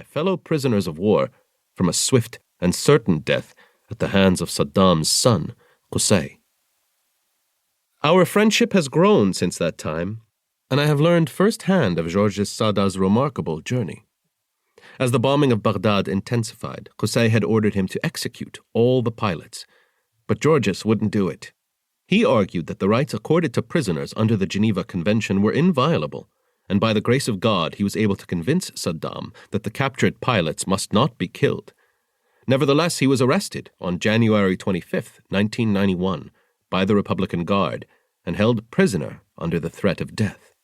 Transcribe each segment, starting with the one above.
my fellow prisoners of war from a swift and certain death at the hands of Saddam's son, Hussein. Our friendship has grown since that time, and I have learned firsthand of Hormuz Sada's remarkable journey. As the bombing of Baghdad intensified, Hussein had ordered him to execute all the pilots, but Hormuz wouldn't do it. He argued that the rights accorded to prisoners under the Geneva Convention were inviolable, and by the grace of God he was able to convince Saddam that the captured pilots must not be killed. Nevertheless, he was arrested on January 25, 1991, by the Republican Guard and held prisoner under the threat of death.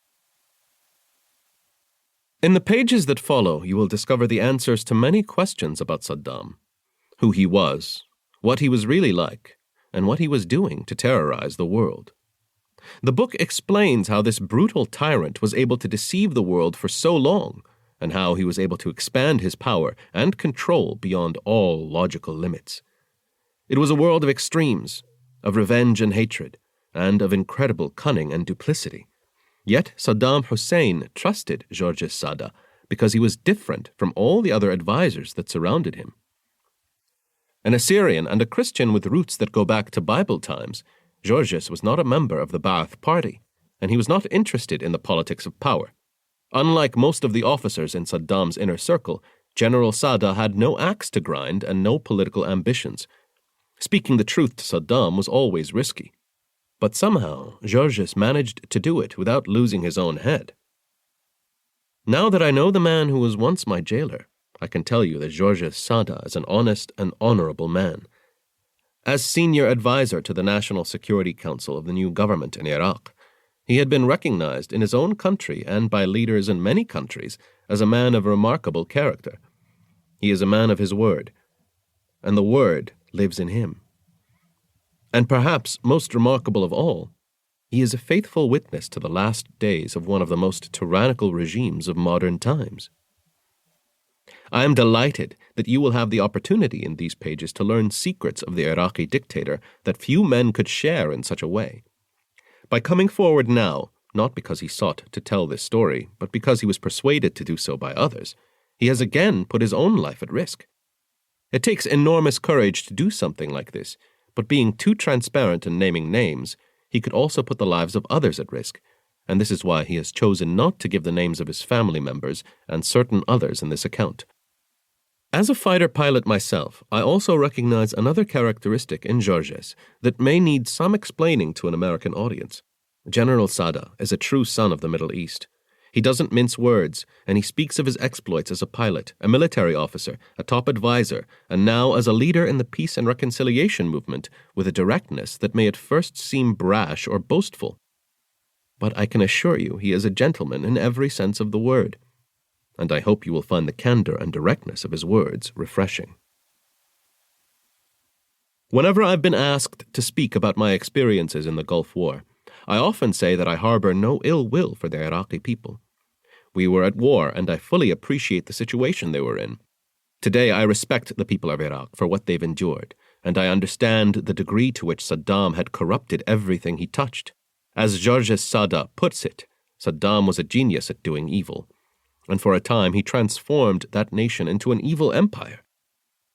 In the pages that follow, you will discover the answers to many questions about Saddam: who he was, what he was really like, and what he was doing to terrorize the world. The book explains how this brutal tyrant was able to deceive the world for so long, and how he was able to expand his power and control beyond all logical limits. It was a world of extremes, of revenge and hatred, and of incredible cunning and duplicity. Yet Saddam Hussein trusted Hormuz Sada because he was different from all the other advisors that surrounded him. An Assyrian and a Christian with roots that go back to Bible times, Hormuz was not a member of the Ba'ath Party, and he was not interested in the politics of power. Unlike most of the officers in Saddam's inner circle, General Sada had no axe to grind and no political ambitions. Speaking the truth to Saddam was always risky. But somehow, Hormuz managed to do it without losing his own head. Now that I know the man who was once my jailer, I can tell you that Hormuz Sada is an honest and honorable man. As senior advisor to the National Security Council of the new government in Iraq, he had been recognized in his own country and by leaders in many countries as a man of remarkable character. He is a man of his word, and the word lives in him. And perhaps most remarkable of all, he is a faithful witness to the last days of one of the most tyrannical regimes of modern times. I am delighted that you will have the opportunity in these pages to learn secrets of the Iraqi dictator that few men could share in such a way. By coming forward now, not because he sought to tell this story, but because he was persuaded to do so by others, he has again put his own life at risk. It takes enormous courage to do something like this, but being too transparent in naming names, he could also put the lives of others at risk, and this is why he has chosen not to give the names of his family members and certain others in this account. As a fighter pilot myself, I also recognize another characteristic in Hormuz that may need some explaining to an American audience. General Sada is a true son of the Middle East. He doesn't mince words, and he speaks of his exploits as a pilot, a military officer, a top advisor, and now as a leader in the peace and reconciliation movement with a directness that may at first seem brash or boastful. But I can assure you he is a gentleman in every sense of the word, and I hope you will find the candor and directness of his words refreshing. Whenever I've been asked to speak about my experiences in the Gulf War, I often say that I harbor no ill will for the Iraqi people. We were at war, and I fully appreciate the situation they were in. Today, I respect the people of Iraq for what they've endured, and I understand the degree to which Saddam had corrupted everything he touched. As Hormuz Sada puts it, Saddam was a genius at doing evil, and for a time he transformed that nation into an evil empire.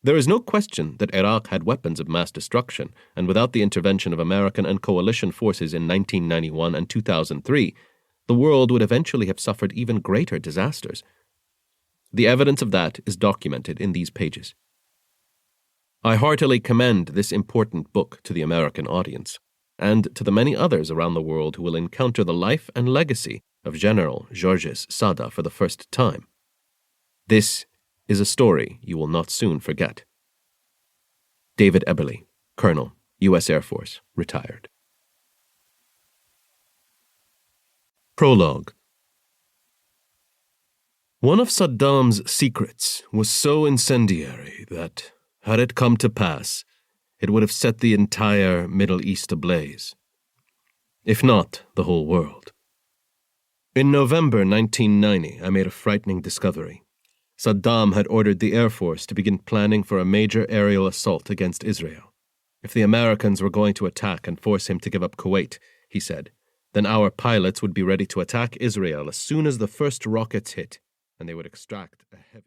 There is no question that Iraq had weapons of mass destruction, and without the intervention of American and coalition forces in 1991 and 2003, the world would eventually have suffered even greater disasters. The evidence of that is documented in these pages. I heartily commend this important book to the American audience, and to the many others around the world who will encounter the life and legacy of General Hormuz Sada for the first time. This is a story you will not soon forget. David Eberly, Colonel, U.S. Air Force, retired. Prologue. One of Saddam's secrets was so incendiary that, had it come to pass, it would have set the entire Middle East ablaze, if not the whole world. In November 1990, I made a frightening discovery. Saddam had ordered the Air Force to begin planning for a major aerial assault against Israel. If the Americans were going to attack and force him to give up Kuwait, he said, then our pilots would be ready to attack Israel as soon as the first rockets hit, and they would extract a heavy...